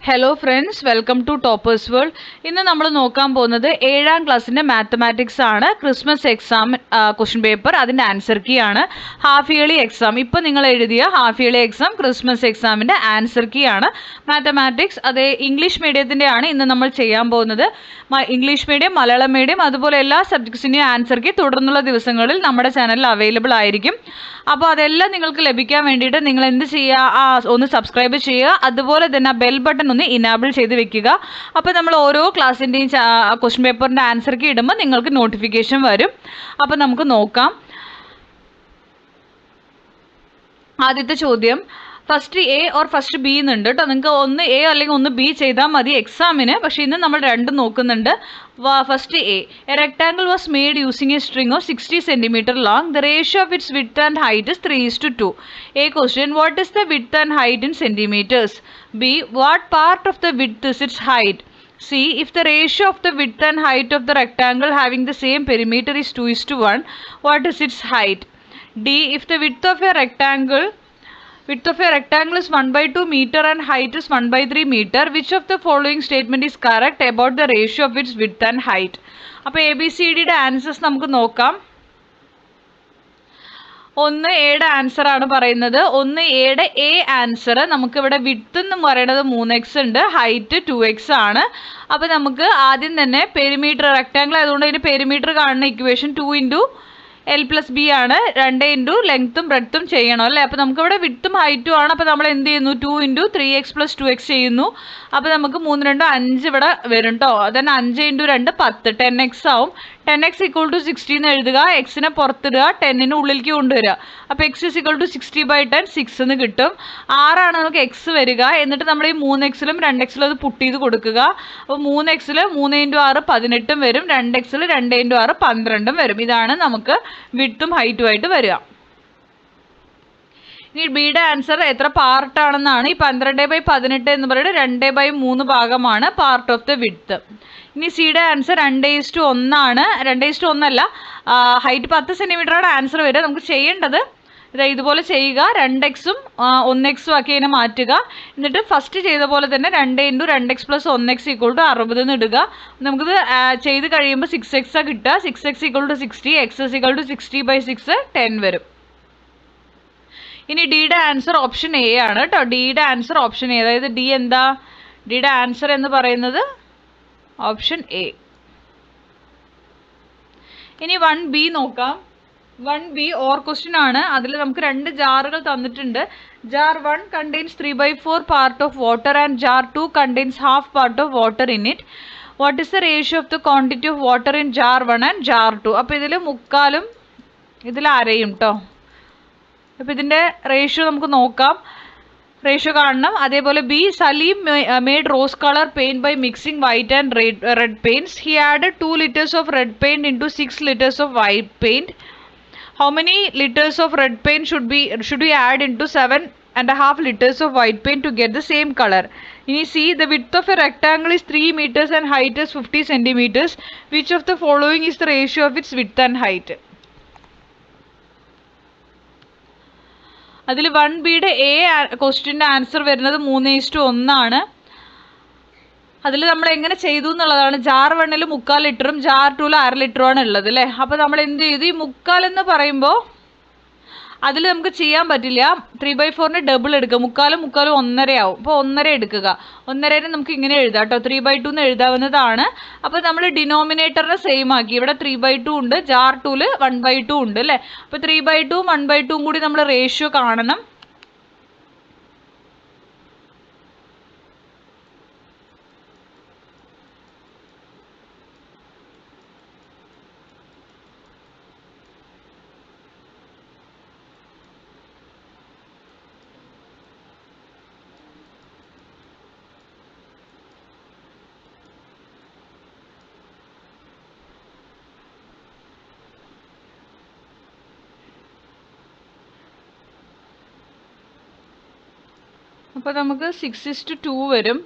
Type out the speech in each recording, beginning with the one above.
Hello friends, welcome to toppers world. ഇന്ന് നമ്മൾ നോക്കാൻ പോകുന്നത് 7ാം ക്ലാസ്സിൻ്റെ മാത്തമാറ്റിക്സ് ആണ്. ക്രിസ്മസ് എക്സാം ക്വസ്റ്റ്യൻ പേപ്പർ, അതിൻ്റെ ആൻസർ കീ ആണ്. ഹാഫ് ഇയർലി എക്സാം, ഇപ്പോൾ നിങ്ങൾ എഴുതിയ ഹാഫ് ഇയർലി എക്സാം ക്രിസ്മസ് എക്സാമിൻ്റെ ആൻസർ കീ ആണ് മാത്തമാറ്റിക്സ്. അത് ഇംഗ്ലീഷ് മീഡിയത്തിൻ്റെ ആണ് ഇന്ന് നമ്മൾ ചെയ്യാൻ പോകുന്നത്. ഇംഗ്ലീഷ് മീഡിയം, മലയാളം മീഡിയം, അതുപോലെ എല്ലാ സബ്ജക്ട്സിൻ്റെയും ആൻസർ കീ തുടർന്നുള്ള ദിവസങ്ങളിൽ നമ്മുടെ ചാനലിൽ അവൈലബിൾ ആയിരിക്കും. അപ്പോൾ അതെല്ലാം നിങ്ങൾക്ക് ലഭിക്കാൻ വേണ്ടിയിട്ട് നിങ്ങൾ എന്ത് ചെയ്യുക, ഒന്ന് സബ്സ്ക്രൈബ് ചെയ്യുക, അതുപോലെ തന്നെ ബെൽ ബട്ടൺ ഒന്ന് ഇനാബിൾ ചെയ്ത് വെക്കുക. അപ്പോൾ നമ്മൾ ഓരോ ക്ലാസ്സിൻ്റെയും ക്വസ്റ്റ്യൻ പേപ്പറിൻ്റെ ആൻസർ കീ ഇടുമ്പോൾ നിങ്ങൾക്ക് നോട്ടിഫിക്കേഷൻ വരും. അപ്പോൾ നമുക്ക് നോക്കാം. ആദ്യത്തെ ചോദ്യം, first A or first B എന്നുണ്ട് കേട്ടോ. നിങ്ങൾക്ക് ഒന്ന് എ അല്ലെങ്കിൽ ഒന്ന് ബി ചെയ്താൽ മതി എക്സാമിന്. പക്ഷേ ഇന്ന് നമ്മൾ രണ്ടും നോക്കുന്നുണ്ട്. First A rectangle was made using A string of 60 cm long. The ratio of its width and height is 3:2. A question, what is the width and height in centimetres? B, what part of the width is it's height? C, if the ratio of the width and height of the rectangle having the same perimeter is 2:1, what is its height? D, if the width of a rectangle is 1/2 meter and height is 1/3 meter, which of the following statement is correct about the ratio of its width and height? അപ്പോൾ ABCDയുടെ answers നമുക്ക് നോക്കാം. ഒന്ന് എയുടെ answer ആണ് പറയുന്നത്. ഒന്ന് എയുടെ A answer, നമുക്കിവിടെ വിഡ്ത്ത് എന്ന് പറയുന്നത് 3x ഉണ്ട്, ഹൈറ്റ് 2x ആണ്. അപ്പോൾ നമുക്ക് ആദ്യം തന്നെ പെരിമീറ്റർ, റെക്ടാങ്കിൾ ആയതുകൊണ്ട് അതിന് പെരിമീറ്റർ കാണുന്ന ഇക്വേഷൻ 2 × L+B ആണ്. 2 × ലെങ്ത്തും ബ്രെഡ്ത്തും ചെയ്യണം അല്ലേ. അപ്പോൾ നമുക്കിവിടെ വിഡ്ത്തും ഹൈറ്റും ആണ്. അപ്പോൾ നമ്മൾ എന്ത് ചെയ്യുന്നു, 2 × 3x + 2x ചെയ്യുന്നു. അപ്പോൾ നമുക്ക് 3 × 2 5 ഇവിടെ വരും കേട്ടോ. അതന്നെ 5 × 2 10, 10x ആവും. 10x = 60 എന്ന് എഴുതുക, എക്സിനെ പുറത്തിടുക, 10ന് ഉള്ളിലേക്ക് കൊണ്ടുവരിക. അപ്പോൾ x = 60/10, 6 എന്ന് കിട്ടും. 6 ആണ് നമുക്ക് x വരിക. എന്നിട്ട് നമ്മൾ ഈ 3x-ലും 2x-ലും അത് പുട്ട് ചെയ്ത് കൊടുക്കുക. അപ്പോൾ 3x-ൽ 3 × 6 18 വരും, 2x-ൽ 2 × 6 12 വരും. ഇതാണ് നമുക്ക് വിഡ്ത്തും ഹൈറ്റുമായിട്ട് വരിക. ഇനി ബിയുടെ ആൻസർ എത്ര പാർട്ടാണെന്നാണ്. ഈ 12/18 എന്ന് പറയുന്നത് 2/3 ഭാഗമാണ് പാർട്ട് ഓഫ് ദ വിഡ്ത്ത്. ഇനി സിയുടെ ആൻസർ 2:1 ആണ്. 2:1 അല്ല, ഹൈറ്റ് 10 cm ആണ് ആൻസർ വരിക. നമുക്ക് ചെയ്യേണ്ടത് ഇതുപോലെ ചെയ്യുക, 2x-ഉം 1x-ഉം ആക്കി അതിനെ മാറ്റുക. എന്നിട്ട് ഫസ്റ്റ് ചെയ്ത പോലെ തന്നെ 2 × 2x + 1x = 60 എന്ന് ഇടുക. നമുക്കിത് ചെയ്ത് കഴിയുമ്പോൾ 6x കിട്ടുക. 6x = 60, x = 60/6, 10 വരും. ഇനി ഡിയുടെ ആൻസർ ഓപ്ഷൻ എ ആണ് കേട്ടോ. ഡിയുടെ ആൻസർ ഓപ്ഷൻ എ, അതായത് ഡി എന്താ, ഡിയുടെ ആൻസർ എന്ന് പറയുന്നത് ഓപ്ഷൻ എ. ഇനി 1B നോക്കാം. 1B ഓർ ക്വസ്റ്റ്യൻ ആണ്. അതിൽ നമുക്ക് 2 ജാറുകൾ തന്നിട്ടുണ്ട്. Jar 1 contains 3/4 part of water and jar 2 contains half part of water in it. What is the ratio of the quantity of water in jar 1 and jar 2? അപ്പോൾ ഇതിൽ മുക്കാലും ഇതിൽ അരയും കേട്ടോ. അപ്പോൾ ഇതിൻ്റെ റേഷ്യോ നമുക്ക് നോക്കാം. റേഷ്യോ കാണണം. അതേപോലെ B, Saleem made rose colour paint by mixing white and red paints. He added 2 liters of red paint into 6 liters of white paint. How many liters of red paint should we add into 7.5 liters of white paint to get the same color? ഇനി C, the width of a rectangle is 3 meters and height is 50 centimeters. Which of the following is the ratio of its width and height? അതിൽ 1Bയുടെ A ക്വസ്റ്റ്യൻ്റെ answer വരുന്നത് 3:1 ആണ്. അതിൽ നമ്മൾ എങ്ങനെ ചെയ്തു എന്നുള്ളതാണ്. Jar 1-ൽ 3/4 ലിറ്ററും jar 2-ൽ 1/2 ലിറ്ററുമാണ് ഉള്ളത് അല്ലേ. അപ്പോൾ നമ്മൾ എന്ത് ചെയ്തു, ഈ 3/4 എന്ന് പറയുമ്പോൾ അതിൽ നമുക്ക് ചെയ്യാൻ പറ്റില്ല. 3/4-ന് ഡബിൾ എടുക്കുക. 3/4 1.5 ആവും. അപ്പോൾ 1.5 എടുക്കുക. 1.5-ന് നമുക്ക് ഇങ്ങനെ എഴുതാം കേട്ടോ, 3/2 എന്ന് എഴുതാവുന്നതാണ്. അപ്പോൾ നമ്മൾ ഡിനോമിനേറ്ററിനെ സെയിം ആക്കി. ഇവിടെ 3/2 ഉണ്ട്, ജാർ 2-ൽ 1/2 ഉണ്ട് അല്ലേ. അപ്പോൾ 3/2 1/2 കൂടി നമ്മൾ റേഷ്യോ കാണണം. അപ്പോൾ നമുക്ക് 6:2 വരും.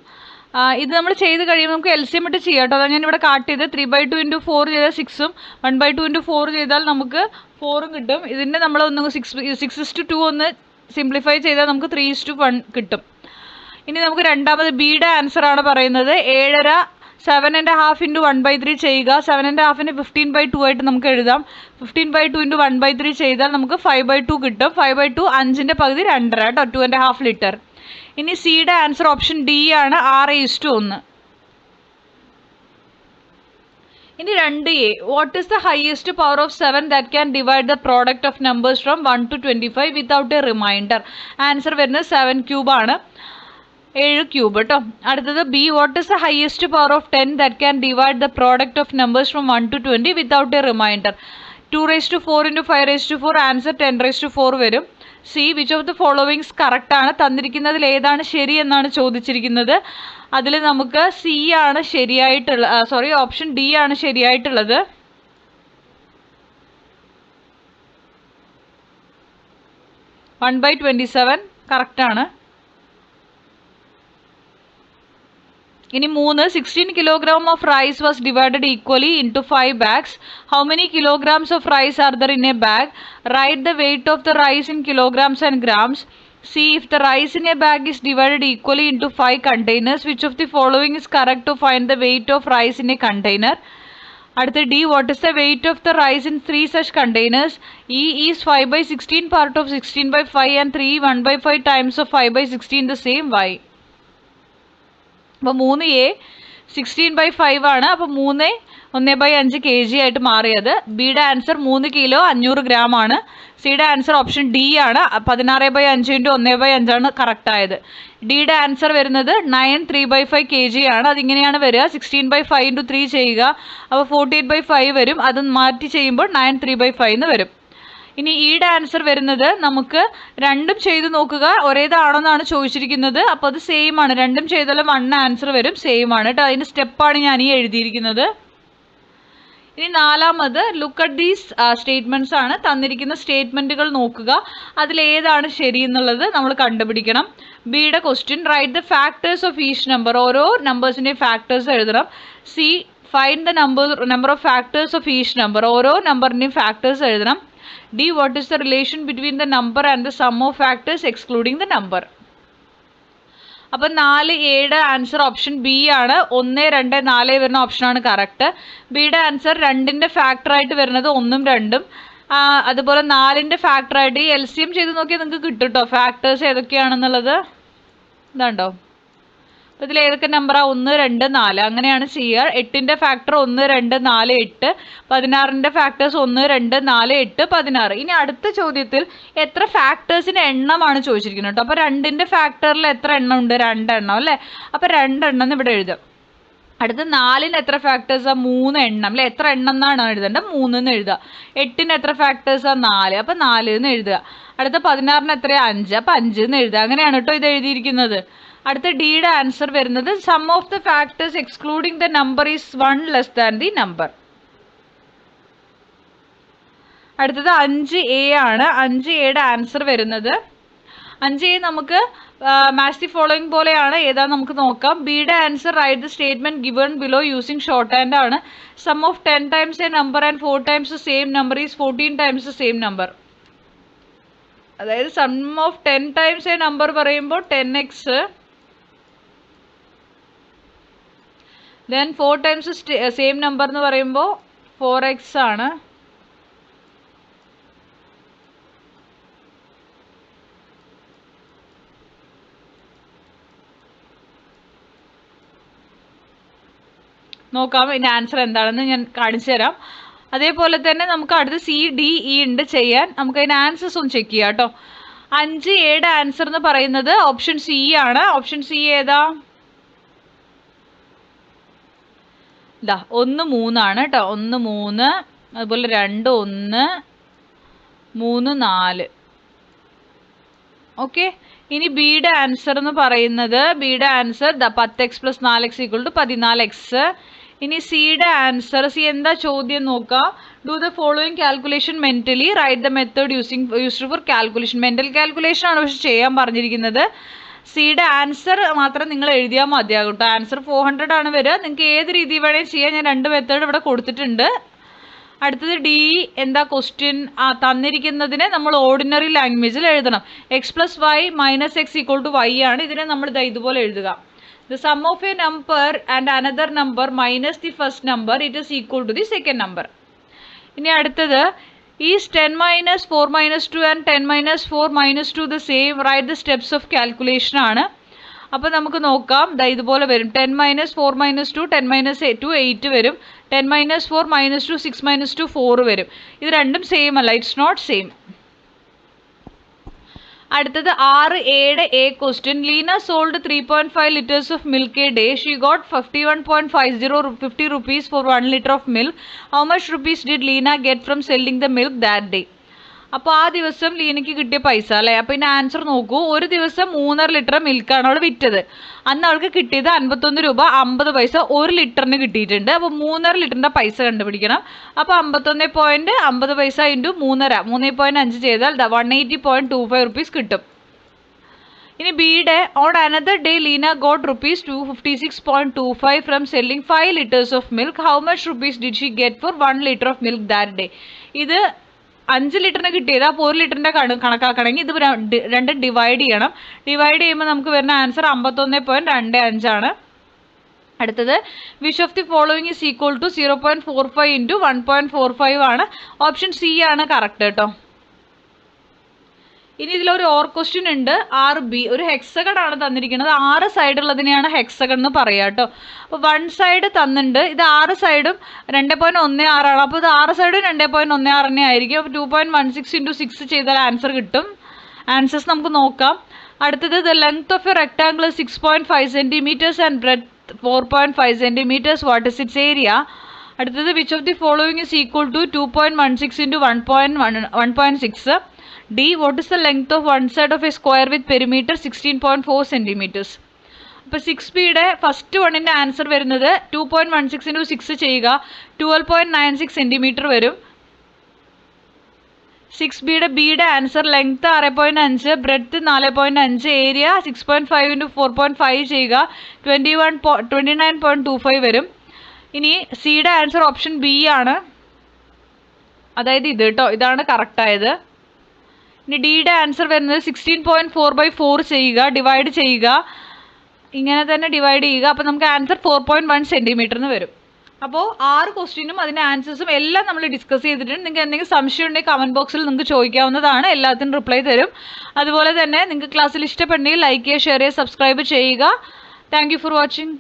ഇത് നമ്മൾ ചെയ്ത് കഴിയുമ്പോൾ നമുക്ക് LCM ഇട്ട് ചെയ്യാം കേട്ടോ. അതാണ് ഞാനിവിടെ കാട്ട് ചെയ്ത് 3/2 × 4 ചെയ്താൽ 6ഉം 1/2 × 4 ചെയ്താൽ നമുക്ക് 4ഉം കിട്ടും. ഇതിൻ്റെ നമ്മൾ 6:2 ഒന്ന് സിംപ്ലിഫൈ ചെയ്താൽ നമുക്ക് 3:1 കിട്ടും. ഇനി നമുക്ക് രണ്ടാമത് ബിയുടെ ആൻസർ ആണ് പറയുന്നത്. 7.5 7.5 ഇൻറ്റു 1/3 ചെയ്യുക. 7.5ന് 15/2 ആയിട്ട് നമുക്ക് എഴുതാം. 15/2 ഇൻറ്റു 1/3 ചെയ്താൽ നമുക്ക് 5/2 കിട്ടും. 5/2 5ൻ്റെ പകുതി 2.5 കേട്ടോ, 2.5 ലിറ്റർ. ഇനി സിയുടെ ആൻസർ ഓപ്ഷൻ ഡി ആണ്, 6:1. ഇനി 2A, what is the highest power of 7 that can divide the product of numbers from 1 to 25 without a remainder? Answer വരുന്നത് 7³ ആണ്, 7³ കേട്ടോ. അടുത്തത് B, what is the highest power of 10 that can divide the product of numbers from 1 to 20 without a remainder? 2⁴ into 5⁴, answer 10⁴ വരും. C, which of the followings correct ആണ്? തന്നിരിക്കുന്നതിൽ ഏതാണ് ശരി എന്നാണ് ചോദിച്ചിരിക്കുന്നത്. അതിൽ നമുക്ക് സി ആണ് ശരിയായിട്ടുള്ള, ഓപ്ഷൻ ഡി ആണ് ശരിയായിട്ടുള്ളത്. വൺ ബൈ 27 കറക്റ്റ് ആണ്. ഇനി 3, 16 kilogram of rice was divided equally into 5 bags. How many kilograms of rice are there in a bag? Write the weight of the rice in kilograms and grams. See, if the rice in a bag is divided equally into 5 containers, which of the following is correct to find the weight of rice in a container? അടുത്ത D, what is the weight of the rice in 3 such containers? E is 5/16 part of 16/5 and 3 1/5 times of 5/16 the same. Why? അപ്പോൾ 3A 16/5 ആണ്. അപ്പോൾ 3 1/5 kg ആയിട്ട് മാറിയത്. ബിയുടെ answer 3 kilo 500 gram ആണ്. സിയുടെ answer option D ആണ്, 16/5 ഇൻറ്റു 1/5 ആണ് കറക്റ്റ് ആയത്. ഡിയുടെ ആൻസർ വരുന്നത് 9 3/5 kg ആണ്. അതിങ്ങനെയാണ് വരിക, 16/5 ഇൻറ്റു 3 ചെയ്യുക, അപ്പോൾ 48/5 വരും. അത് മാറ്റി ചെയ്യുമ്പോൾ 9 3/5 എന്ന് വരും. ഇനി ഈയുടെ ആൻസർ വരുന്നത് നമുക്ക് രണ്ടും ചെയ്ത് നോക്കുക, ഒരേതാണെന്നാണ് ചോദിച്ചിരിക്കുന്നത്. അപ്പോൾ അത് സെയിം ആണ്, രണ്ടും ചെയ്താലും 1 ആൻസർ വരും, സെയിം ആണ് കേട്ടോ. അതിൻ്റെ സ്റ്റെപ്പാണ് ഞാൻ ഈ എഴുതിയിരിക്കുന്നത്. ഇനി നാലാമത് ലുക്ക് അറ്റ് ദീസ് സ്റ്റേറ്റ്മെൻറ്റ്സ് ആണ്. തന്നിരിക്കുന്ന സ്റ്റേറ്റ്മെൻറ്റുകൾ നോക്കുക, അതിലേതാണ് ശരി എന്നുള്ളത് നമ്മൾ കണ്ടുപിടിക്കണം. ബിയുടെ question, write the factors of each number. ഓരോ നമ്പേഴ്സിൻ്റെയും ഫാക്ടേഴ്സ് എഴുതണം. C, find the number of factors of each number. ഓരോ നമ്പറിൻ്റെയും ഫാക്ടേഴ്സ് എഴുതണം. D, what is the relation between the number and the sum of factors excluding the number? അപ്പോൾ 4Aയുടെ answer option B ആണ്, 1 2 4 വരുന്ന ഓപ്ഷനാണ് correct. ബിയുടെ answer 2ൻ്റെ ഫാക്ടറായിട്ട് വരുന്നത് 1ഉം 2ഉം. അതുപോലെ 4ൻ്റെ ഫാക്ടറായിട്ട് LCM ചെയ്ത് നോക്കിയാൽ നിങ്ങൾക്ക് കിട്ടും കേട്ടോ ഫാക്ടേഴ്സ് ഏതൊക്കെയാണെന്നുള്ളത്. ഇതാണ്ടോ, അപ്പോൾ ഇതിൽ ഏതൊക്കെ നമ്പറാണ്? 1 2 4 അങ്ങനെയാണ് ചെയ്യുക. 8ൻ്റെ ഫാക്ടർ 1 2 4 8. 16ൻ്റെ ഫാക്ടേഴ്സ് 1 2 4 8 16. ഇനി അടുത്ത ചോദ്യത്തിൽ എത്ര ഫാക്ടേഴ്സിൻ്റെ എണ്ണമാണ് ചോദിച്ചിരിക്കുന്നത് കേട്ടോ. അപ്പോൾ 2ൻ്റെ ഫാക്ടറിൽ എത്ര എണ്ണം ഉണ്ട്? 2 എണ്ണം അല്ലേ. അപ്പോൾ 2 എണ്ണം എന്ന് ഇവിടെ എഴുതാം. അടുത്ത 4ന് എത്ര ഫാക്ടേഴ്സാണ്? 3 എണ്ണം അല്ലേ. എത്ര എണ്ണം എന്നാണ് എഴുതേണ്ടത്? 3 എന്ന് എഴുതുക. 8ന് എത്ര ഫാക്ടേഴ്സാണ്? 4, അപ്പോൾ 4 എന്ന് എഴുതുക. അടുത്ത 16ന് എത്രയാണ്? 5, അപ്പോൾ 5 എന്ന് എഴുതുക. അങ്ങനെയാണ് കേട്ടോ ഇത് എഴുതിയിരിക്കുന്നത്. അടുത്ത ഡിയുടെ ആൻസർ വരുന്നത് sum of the factors excluding the number is 1 less than the number. അടുത്തത് 5A ആണ്. 5Aയുടെ ആൻസർ വരുന്നത് 5A നമുക്ക് മാച്ച് ദി ഫോളോയിങ് പോലെയാണ്. ഏതാ നമുക്ക് നോക്കാം. ബിയുടെ answer, right the statement given below using short hand ആണ്. Sum of 10 times a number and 4 times the same number is 14 times the same number. അതായത് sum of 10 times a number പറയുമ്പോൾ 10x, then 4 times same number എന്ന് പറയുമ്പോൾ 4x ആണ്. നോക്കാം ഇതിൻ്റെ answer എന്താണെന്ന് ഞാൻ കാണിച്ചു തരാം. അതേപോലെ തന്നെ നമുക്ക് അടുത്ത് CDE ഉണ്ട് ചെയ്യാൻ. നമുക്ക് അതിൻ്റെ ആൻസേഴ്സ് ഒന്ന് ചെക്ക് ചെയ്യാം കേട്ടോ. 5Aയുടെ ആൻസർ എന്ന് പറയുന്നത് ഓപ്ഷൻ സി ആണ്. ഓപ്ഷൻ സി ഏതാ? 1 3 ആണ് കേട്ടോ. 1 3, അതുപോലെ 2 1, 3 4. ഓക്കെ. ഇനി ബിയുടെ ആൻസർ എന്ന് പറയുന്നത്, ബിയുടെ ആൻസർ 10x + 4x = 14x. ഇനി സിയുടെ ആൻസർ, സി എന്താ ചോദ്യം നോക്കാം. Do the following calculation mentally, write the method used for calculation. Mental calculation ആണ് പക്ഷെ ചെയ്യാൻ പറഞ്ഞിരിക്കുന്നത്. സിയുടെ ആൻസർ മാത്രം നിങ്ങൾ എഴുതിയാൽ മതിയാകും കേട്ടോ. ആൻസർ 400 ആണ് വരിക. നിങ്ങൾക്ക് ഏത് രീതി വേണേൽ ചെയ്യാൻ ഞാൻ 2 മെത്തേഡ് ഇവിടെ കൊടുത്തിട്ടുണ്ട്. അടുത്തത് ഡി എന്താ ക്വസ്റ്റ്യൻ തന്നിരിക്കുന്നതിനെ നമ്മൾ ഓർഡിനറി ലാംഗ്വേജിൽ എഴുതണം. X plus Y minus X equal to Y ആണ്. ഇതിനെ നമ്മൾ ഇതുപോലെ എഴുതുക. The sum of a number and another number minus the first number, it is equal to the second number. ഇനി അടുത്തത് is 10 minus 4 minus 2 and 10 minus 4 minus 2 the same? Write the steps of calculation ആണ്. അപ്പോൾ നമുക്ക് നോക്കാം. ഇതുപോലെ വരും. 10 minus 4 minus 2 10 minus 2 8 വരും. 10 minus 4 minus 2 6 minus 2 4 വരും. ഇത് രണ്ടും സെയിം അല്ല. It's not same. അടുത്തത് 6A A question. Leena sold 3.5 liters of milk a day. She got 51.50 rupees for 1 liter of milk. How much rupees did Leena get from selling the milk that day? അപ്പോൾ ആ ദിവസം ലീനയ്ക്ക് കിട്ടിയ പൈസ അല്ലേ. അപ്പോൾ ഇതിൻ്റെ answer നോക്കൂ. ഒരു ദിവസം 3.5 ലിറ്റർ മിൽക്കാണ് അവൾ വിറ്റത്. അന്ന് അവൾക്ക് കിട്ടിയത് 51 രൂപ 50 പൈസ 1 ലിറ്ററിന് കിട്ടിയിട്ടുണ്ട്. അപ്പോൾ 3.5 ലിറ്ററിൻ്റെ പൈസ കണ്ടുപിടിക്കണം. അപ്പോൾ 51.50 പൈസ ഇൻറ്റു 3.5 ചെയ്താൽ 180.25 റുപ്പീസ് കിട്ടും. ഇനി ബിയുടെ on another day Leena got rupees 256.25 from selling 5 liters of milk. How much rupees did she get for 1 liter of milk that day? ഇത് 5 ലിറ്ററിന് കിട്ടിയത്. അപ്പോൾ 1 ലിറ്ററിൻ്റെ കണക്കാക്കണമെങ്കിൽ ഇത് രണ്ടും ഡിവൈഡ് ചെയ്യണം. ഡിവൈഡ് ചെയ്യുമ്പോൾ നമുക്ക് വരുന്ന ആൻസർ 51.25 ആണ്. അടുത്തത് which of the following is equal to 0.45 into 1.45 ആണ്. ഓപ്ഷൻ സി ആണ് കറക്റ്റ് കേട്ടോ. ഇനി ഇതിലൊരു ഓർ ക്വസ്റ്റ്യൻ ഉണ്ട്. 6B ഒരു ഹെക്സഗൺ ആണ് തന്നിരിക്കുന്നത്. 6 സൈഡ് ഉള്ളതിനെയാണ് ഹെക്സഗൺ എന്ന് പറയുക കേട്ടോ. അപ്പോൾ 1 സൈഡ് തന്നിട്ടുണ്ട്. ഇത് 6 സൈഡും 2.16 ആണ്. അപ്പോൾ ഇത് 6 സൈഡും 2.16 തന്നെ ആയിരിക്കും. അപ്പോൾ 2.16 ഇൻറ്റു 6 ചെയ്താൽ ആൻസർ കിട്ടും. ആൻസേഴ്സ് നമുക്ക് നോക്കാം. അടുത്തത് the length of a rectangle 6.5 centimeters and breadth 4.5 centimeters. What is its area? അടുത്തത് which of the following is equal to 2.16 into 1.6. D. What is the length of one side of a square with perimeter 16.4 centimeters? അപ്പോൾ 6Bയുടെ first വണ്ണിൻ്റെ answer വരുന്നത് 2.16 into 6 ചെയ്യുക 12.96 centimetre വരും. 6Bയുടെ answer length 6.5 breadth 4.5 area 6.5 into 4.5 ചെയ്യുക 29.25 വരും. ഇനി സിയുടെ ആൻസർ ഓപ്ഷൻ ബി ആണ്. അതായത് ഇത് കേട്ടോ. ഇതാണ് കറക്റ്റായത്. ഇനി ഡിയുടെ ആൻസർ വരുന്നത് 16.4/4 ചെയ്യുക ഡിവൈഡ് ചെയ്യുക. ഇങ്ങനെ തന്നെ ഡിവൈഡ് ചെയ്യുക. അപ്പോൾ നമുക്ക് ആൻസർ 4.1 സെൻറ്റിമീറ്ററിന് വരും. അപ്പോൾ 6 ക്വസ്റ്റ്യനും അതിൻ്റെ ആൻസേഴ്സും എല്ലാം നമ്മൾ ഡിസ്കസ് ചെയ്തിട്ടുണ്ട്. നിങ്ങൾക്ക് എന്തെങ്കിലും സംശയം ഉണ്ടെങ്കിൽ കമൻറ്റ് ബോക്സിൽ നിങ്ങൾക്ക് ചോദിക്കാവുന്നതാണ്. എല്ലാത്തിനും റിപ്ലൈ തരും. അതുപോലെ തന്നെ നിങ്ങൾക്ക് ക്ലാസ്സിൽ ഇഷ്ടപ്പെട്ടെങ്കിൽ ലൈക്ക് ചെയ്യുക, ഷെയർ ചെയ്യുക, സബ്സ്ക്രൈബ് ചെയ്യുക. Thank you for watching.